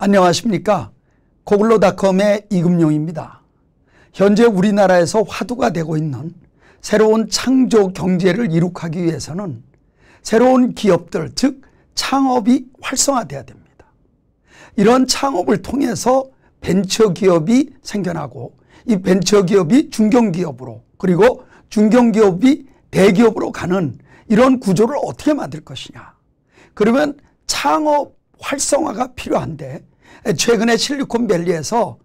안녕하십니까. 고글로닷컴의 이금용입니다. 현재 우리나라에서 화두가 되고 있는 새로운 창조 경제를 이룩하기 위해서는 새로운 기업들, 즉 창업이 활성화돼야 됩니다. 이런 창업을 통해서 벤처기업이 생겨나고 이 벤처기업이 중견기업으로 그리고 중견기업이 대기업으로 가는 이런 구조를 어떻게 만들 것이냐. 그러면 창업 활성화가 필요한데 최근에 실리콘밸리에서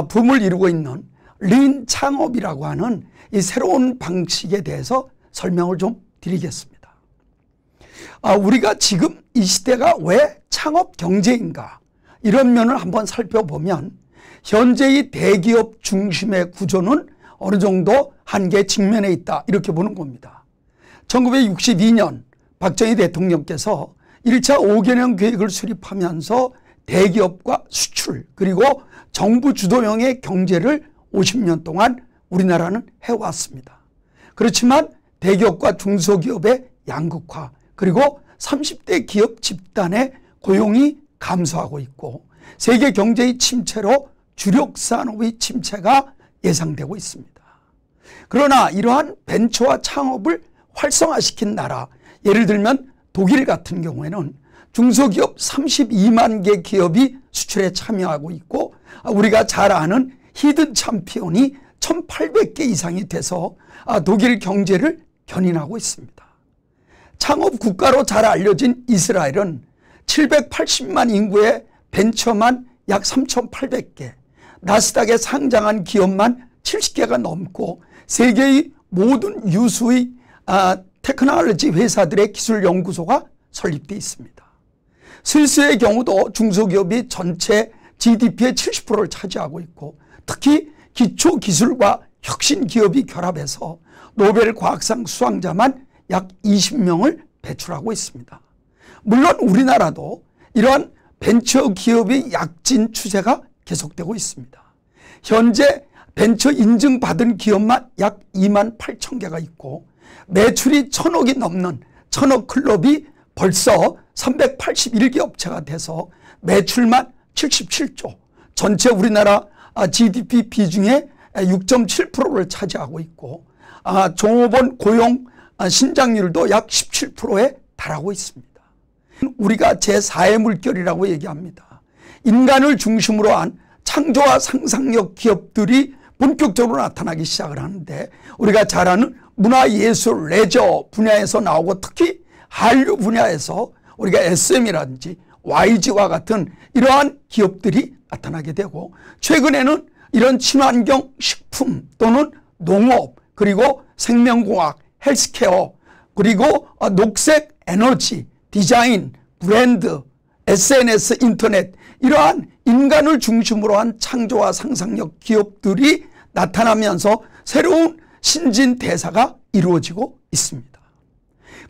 붐을 이루고 있는 린 창업이라고 하는 이 새로운 방식에 대해서 설명을 좀 드리겠습니다. 우리가 지금 이 시대가 왜 창업 경제인가 이런 면을 한번 살펴보면 현재의 대기업 중심의 구조는 어느 정도 한계에 직면해 있다 이렇게 보는 겁니다. 1962년 박정희 대통령께서 1차 5개년 계획을 수립하면서 대기업과 수출 그리고 정부 주도형의 경제를 50년 동안 우리나라는 해왔습니다. 그렇지만 대기업과 중소기업의 양극화 그리고 30대 기업 집단의 고용이 감소하고 있고 세계 경제의 침체로 주력 산업의 침체가 예상되고 있습니다. 그러나 이러한 벤처와 창업을 활성화시킨 나라, 예를 들면 독일 같은 경우에는 중소기업 32만 개 기업이 수출에 참여하고 있고 우리가 잘 아는 히든 챔피언이 1800개 이상이 돼서 독일 경제를 견인하고 있습니다. 창업 국가로 잘 알려진 이스라엘은 780만 인구의 벤처만 약 3800개, 나스닥에 상장한 기업만 70개가 넘고 세계의 모든 유수의 테크놀로지 회사들의 기술연구소가 설립되어 있습니다. 스위스의 경우도 중소기업이 전체 GDP의 70%를 차지하고 있고 특히 기초기술과 혁신기업이 결합해서 노벨 과학상 수상자만 약 20명을 배출하고 있습니다. 물론 우리나라도 이러한 벤처기업의 약진 추세가 계속되고 있습니다. 현재 벤처 인증받은 기업만 약 2만 8천 개가 있고 매출이 1000억이 넘는 천억 클럽이 벌써 381개 업체가 돼서 매출만 77조, 전체 우리나라 GDP 비중의 6.7%를 차지하고 있고 종업원 고용 신장률도 약 17%에 달하고 있습니다. 우리가 제4의 물결이라고 얘기합니다. 인간을 중심으로 한 창조와 상상력 기업들이 본격적으로 나타나기 시작을 하는데 우리가 잘 아는 문화예술, 레저 분야에서 나오고 특히 한류 분야에서 우리가 SM이라든지 YG와 같은 이러한 기업들이 나타나게 되고 최근에는 이런 친환경 식품 또는 농업 그리고 생명공학, 헬스케어 그리고 녹색 에너지, 디자인, 브랜드, SNS, 인터넷 이러한 인간을 중심으로 한 창조와 상상력 기업들이 나타나면서 새로운 신진대사가 이루어지고 있습니다.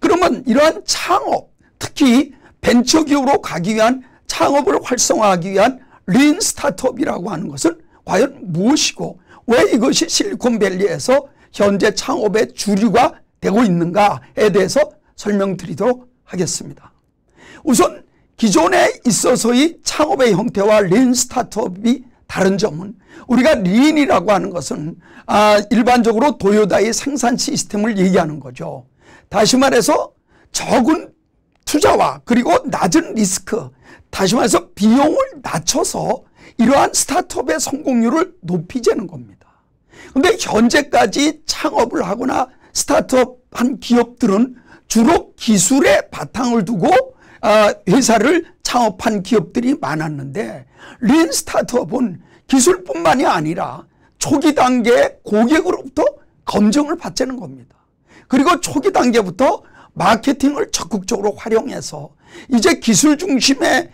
그러면 이러한 창업, 특히 벤처기업으로 가기 위한 창업을 활성화하기 위한 린 스타트업이라고 하는 것은 과연 무엇이고 왜 이것이 실리콘밸리에서 현재 창업의 주류가 되고 있는가에 대해서 설명드리도록 하겠습니다. 우선 기존에 있어서의 창업의 형태와 린 스타트업이 다른 점은 우리가 린이라고 하는 것은 일반적으로 도요다의 생산 시스템을 얘기하는 거죠. 다시 말해서 적은 투자와 그리고 낮은 리스크, 다시 말해서 비용을 낮춰서 이러한 스타트업의 성공률을 높이자는 겁니다. 그런데 현재까지 창업을 하거나 스타트업 한 기업들은 주로 기술에 바탕을 두고 회사를 창업한 기업들이 많았는데 린 스타트업은 기술뿐만이 아니라 초기 단계에 고객으로부터 검증을 받자는 겁니다. 그리고 초기 단계부터 마케팅을 적극적으로 활용해서 이제 기술 중심의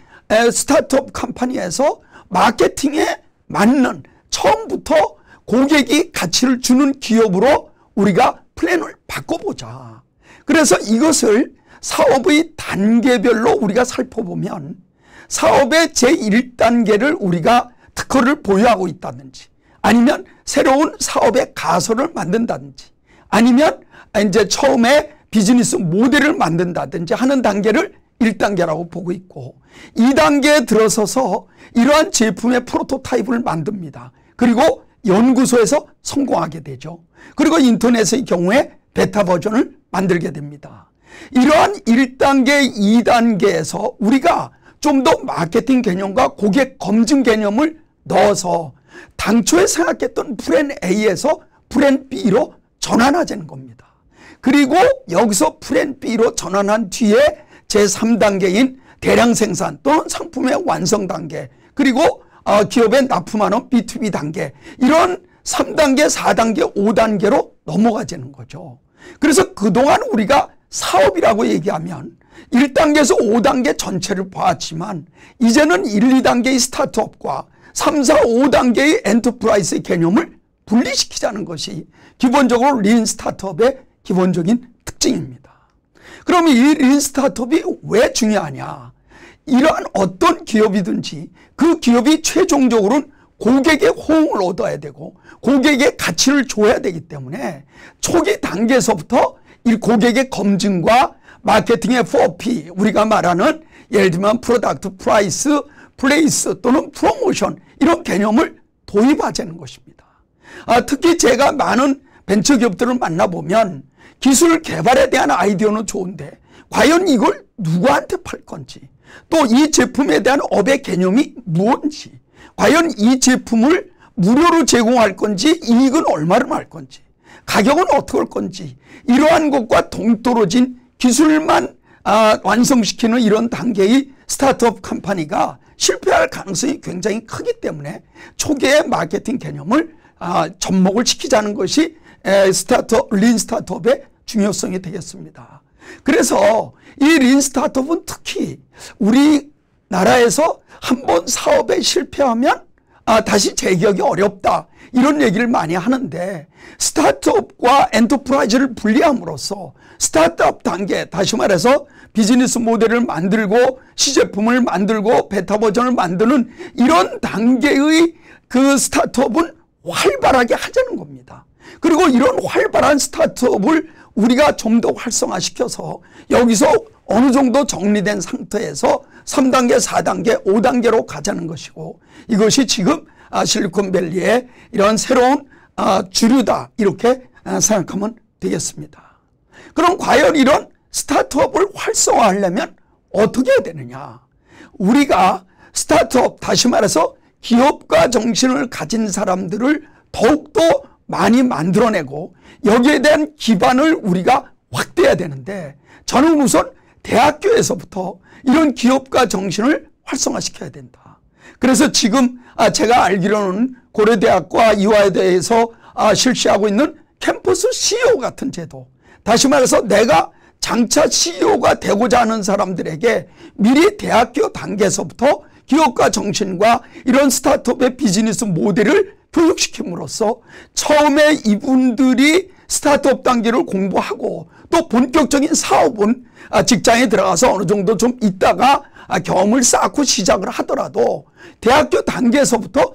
스타트업 컴퍼니에서 마케팅에 맞는 처음부터 고객이 가치를 주는 기업으로 우리가 플랜을 바꿔보자. 그래서 이것을 사업의 단계별로 우리가 살펴보면 사업의 제1단계를 우리가 특허를 보유하고 있다든지 아니면 새로운 사업의 가설을 만든다든지 아니면 이제 처음에 비즈니스 모델을 만든다든지 하는 단계를 1단계라고 보고 있고 2단계에 들어서서 이러한 제품의 프로토타입을 만듭니다. 그리고 연구소에서 성공하게 되죠. 그리고 인터넷의 경우에 베타 버전을 만들게 됩니다. 이러한 1단계, 2단계에서 우리가 좀 더 마케팅 개념과 고객 검증 개념을 넣어서 당초에 생각했던 프랜 A에서 프랜 B로 전환하자는 겁니다. 그리고 여기서 프랜 B로 전환한 뒤에 제3단계인 대량 생산 또는 상품의 완성 단계, 그리고 기업에 납품하는 B2B 단계, 이런 3단계, 4단계, 5단계로 넘어가자는 거죠. 그래서 그동안 우리가 사업이라고 얘기하면 1단계에서 5단계 전체를 봐왔지만 이제는 1, 2단계의 스타트업과 3, 4, 5단계의 엔터프라이즈의 개념을 분리시키자는 것이 기본적으로 린 스타트업의 기본적인 특징입니다. 그럼 이 린 스타트업이 왜 중요하냐? 이러한 어떤 기업이든지 그 기업이 최종적으로는 고객의 호응을 얻어야 되고 고객의 가치를 줘야 되기 때문에 초기 단계에서부터 이 고객의 검증과 마케팅의 4P, 우리가 말하는 예를 들면 프로덕트, 프라이스, 플레이스 또는 프로모션, 이런 개념을 도입하자는 것입니다. 특히 제가 많은 벤처기업들을 만나보면 기술 개발에 대한 아이디어는 좋은데 과연 이걸 누구한테 팔 건지, 또 이 제품에 대한 업의 개념이 무엇인지, 과연 이 제품을 무료로 제공할 건지 이익은 얼마를 할 건지, 가격은 어떻게 할 건지, 이러한 것과 동떨어진 기술만 완성시키는 이런 단계의 스타트업 컴퍼니가 실패할 가능성이 굉장히 크기 때문에 초기의 마케팅 개념을 접목을 시키자는 것이 린 스타트업의 중요성이 되겠습니다. 그래서 이 린 스타트업은 특히 우리나라에서 한번 사업에 실패하면 다시 재기하기 어렵다, 이런 얘기를 많이 하는데, 스타트업과 엔터프라이즈를 분리함으로써 스타트업 단계, 다시 말해서 비즈니스 모델을 만들고 시제품을 만들고 베타 버전을 만드는 이런 단계의 그 스타트업은 활발하게 하자는 겁니다. 그리고 이런 활발한 스타트업을 우리가 좀 더 활성화시켜서 여기서 어느 정도 정리된 상태에서 3단계, 4단계, 5단계로 가자는 것이고, 이것이 지금 실리콘밸리의 이런 새로운 주류다, 이렇게 생각하면 되겠습니다. 그럼 과연 이런 스타트업을 활성화하려면 어떻게 해야 되느냐? 우리가 스타트업, 다시 말해서 기업가 정신을 가진 사람들을 더욱더 많이 만들어내고 여기에 대한 기반을 우리가 확대해야 되는데, 저는 우선 대학교에서부터 이런 기업가 정신을 활성화시켜야 된다. 그래서 지금 제가 알기로는 고려대학과 이화여대에서 실시하고 있는 캠퍼스 CEO 같은 제도, 다시 말해서 내가 장차 CEO가 되고자 하는 사람들에게 미리 대학교 단계에서부터 기업가 정신과 이런 스타트업의 비즈니스 모델을 교육시킴으로써 처음에 이분들이 스타트업 단계를 공부하고 또 본격적인 사업은 직장에 들어가서 어느 정도 좀 있다가 경험을 쌓고 시작을 하더라도 대학교 단계에서부터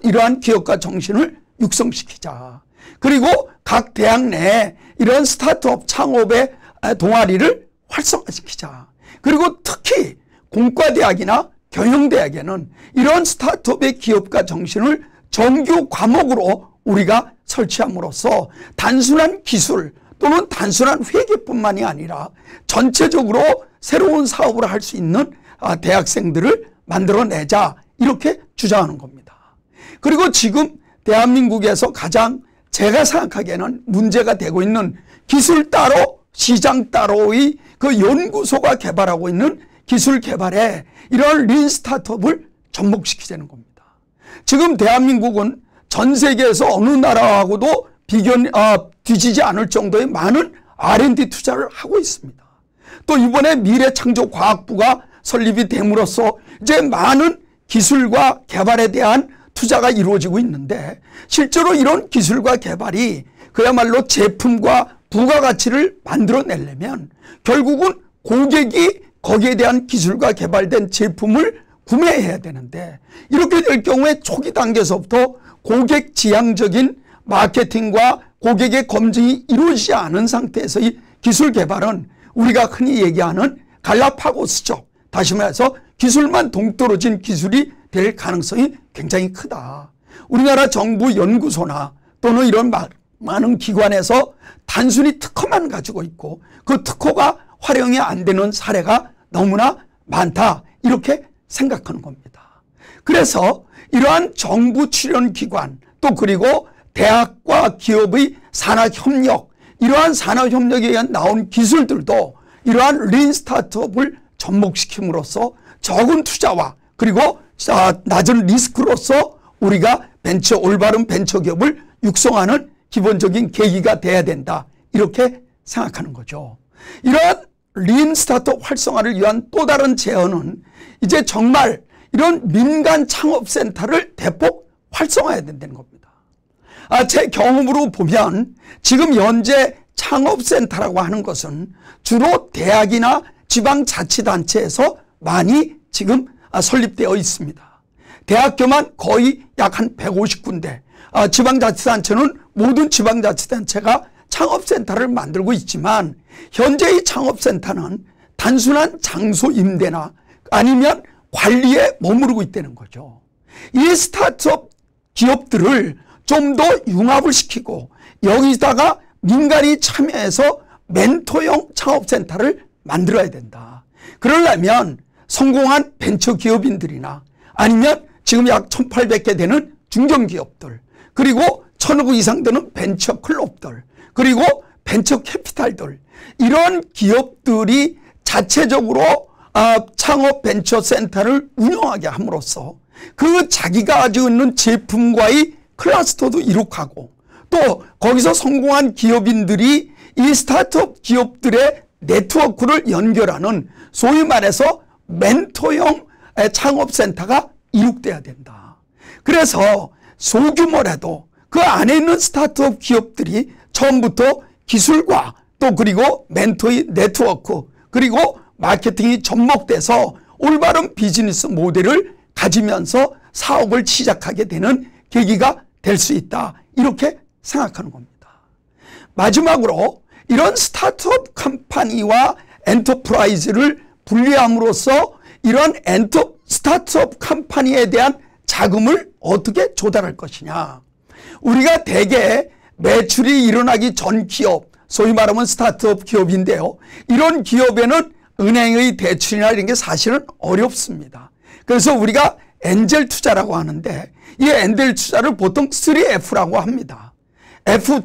이러한 기업가 정신을 육성시키자. 그리고 각 대학 내에 이런 스타트업 창업의 동아리를 활성화시키자. 그리고 특히 공과대학이나 경영대학에는 이런 스타트업의 기업가 정신을 정규 과목으로 우리가 설치함으로써 단순한 기술 또는 단순한 회계뿐만이 아니라 전체적으로 새로운 사업을 할 수 있는 대학생들을 만들어내자, 이렇게 주장하는 겁니다. 그리고 지금 대한민국에서 가장 제가 생각하기에는 문제가 되고 있는 기술 따로 시장 따로의 그 연구소가 개발하고 있는 기술 개발에 이런 린 스타트업을 접목시키자는 겁니다. 지금 대한민국은 전 세계에서 어느 나라하고도 뒤지지 않을 정도의 많은 R&D 투자를 하고 있습니다. 또 이번에 미래창조과학부가 설립이 됨으로써 이제 많은 기술과 개발에 대한 투자가 이루어지고 있는데, 실제로 이런 기술과 개발이 그야말로 제품과 부가가치를 만들어내려면 결국은 고객이 거기에 대한 기술과 개발된 제품을 구매해야 되는데, 이렇게 될 경우에 초기 단계에서부터 고객 지향적인 마케팅과 고객의 검증이 이루어지지 않은 상태에서의 기술 개발은 우리가 흔히 얘기하는 갈라파고스적, 다시 말해서 기술만 동떨어진 기술이 될 가능성이 굉장히 크다. 우리나라 정부 연구소나 또는 이런 많은 기관에서 단순히 특허만 가지고 있고 그 특허가 활용이 안 되는 사례가 너무나 많다, 이렇게 생각하는 겁니다. 그래서 이러한 정부 출연기관, 또 그리고 대학과 기업의 산학협력, 이러한 산학협력에 의한 나온 기술들도 이러한 린 스타트업을 접목시킴으로써 적은 투자와 그리고 낮은 리스크로서 우리가 올바른 벤처기업을 육성하는 기본적인 계기가 돼야 된다, 이렇게 생각하는 거죠. 이러한 린 스타트업 활성화를 위한 또 다른 제언은 이제 정말 이런 민간 창업센터를 대폭 활성화해야 된다는 겁니다. 제 경험으로 보면 지금 현재 창업센터라고 하는 것은 주로 대학이나 지방자치단체에서 많이 지금 설립되어 있습니다. 대학교만 거의 약 한 150군데, 지방자치단체는 모든 지방자치단체가 창업센터를 만들고 있지만 현재의 창업센터는 단순한 장소 임대나 아니면 관리에 머무르고 있다는 거죠. 이 스타트업 기업들을 좀 더 융합을 시키고 여기다가 민간이 참여해서 멘토형 창업센터를 만들어야 된다. 그러려면 성공한 벤처기업인들이나 아니면 지금 약 1,800개 되는 중견기업들, 그리고 1,000억 이상 되는 벤처클럽들, 그리고 벤처캐피탈들, 이런 기업들이 자체적으로 창업 벤처센터를 운영하게 함으로써 그 자기가 가지고 있는 제품과의 클러스터도 이룩하고 또 거기서 성공한 기업인들이 이 스타트업 기업들의 네트워크를 연결하는 소위 말해서 멘토형 창업센터가 이룩돼야 된다. 그래서 소규모라도 그 안에 있는 스타트업 기업들이 처음부터 기술과 또 그리고 멘토의 네트워크 그리고 마케팅이 접목돼서 올바른 비즈니스 모델을 가지면서 사업을 시작하게 되는 계기가 될 수 있다, 이렇게 생각하는 겁니다. 마지막으로 이런 스타트업 컴퍼니와 엔터프라이즈를 분리함으로써 이런 스타트업 컴퍼니에 대한 자금을 어떻게 조달할 것이냐. 우리가 대개 매출이 일어나기 전 기업, 소위 말하면 스타트업 기업인데요, 이런 기업에는 은행의 대출이나 이런 게 사실은 어렵습니다. 그래서 우리가 엔젤 투자라고 하는데 이 엔젤 투자를 보통 3F라고 합니다.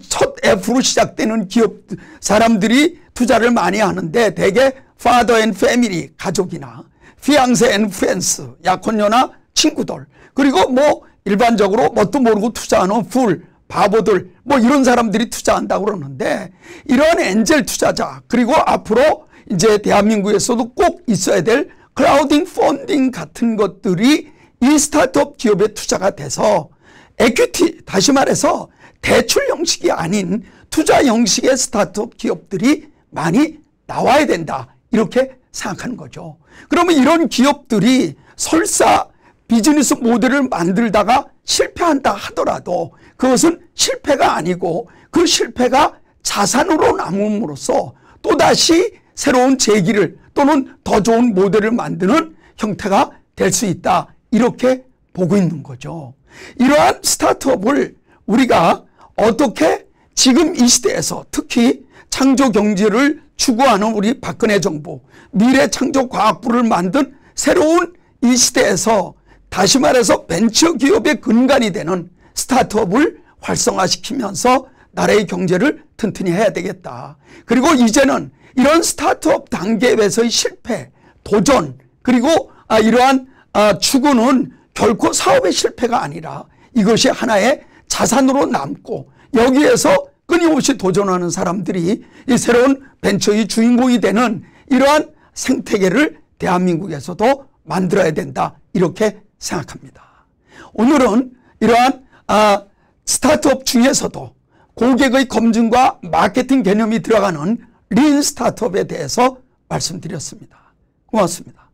첫 F로 시작되는 기업 사람들이 투자를 많이 하는데 대개 father and family, 가족이나 fiancé and friends, 약혼녀나 친구들, 그리고 뭐 일반적으로 뭣도 모르고 투자하는 풀, 바보들, 뭐 이런 사람들이 투자한다고 그러는데 이런 엔젤 투자자, 그리고 앞으로 이제 대한민국에서도 꼭 있어야 될 클라우딩 펀딩 같은 것들이 이 스타트업 기업에 투자가 돼서 에퀴티, 다시 말해서 대출 형식이 아닌 투자 형식의 스타트업 기업들이 많이 나와야 된다, 이렇게 생각하는 거죠. 그러면 이런 기업들이 설사 비즈니스 모델을 만들다가 실패한다 하더라도 그것은 실패가 아니고 그 실패가 자산으로 남음으로써 또다시 새로운 재기를 또는 더 좋은 모델을 만드는 형태가 될 수 있다, 이렇게 보고 있는 거죠. 이러한 스타트업을 우리가 어떻게 지금 이 시대에서 특히 창조경제를 추구하는 우리 박근혜 정부, 미래창조과학부를 만든 새로운 이 시대에서 다시 말해서 벤처기업의 근간이 되는 스타트업을 활성화시키면서 나라의 경제를 튼튼히 해야 되겠다. 그리고 이제는 이런 스타트업 단계에서의 실패, 도전, 그리고 이러한 추구는 결코 사업의 실패가 아니라 이것이 하나의 자산으로 남고 여기에서 끊임없이 도전하는 사람들이 이 새로운 벤처의 주인공이 되는 이러한 생태계를 대한민국에서도 만들어야 된다, 이렇게 생각합니다. 오늘은 이러한 스타트업 중에서도 고객의 검증과 마케팅 개념이 들어가는 린 스타트업에 대해서 말씀드렸습니다. 고맙습니다.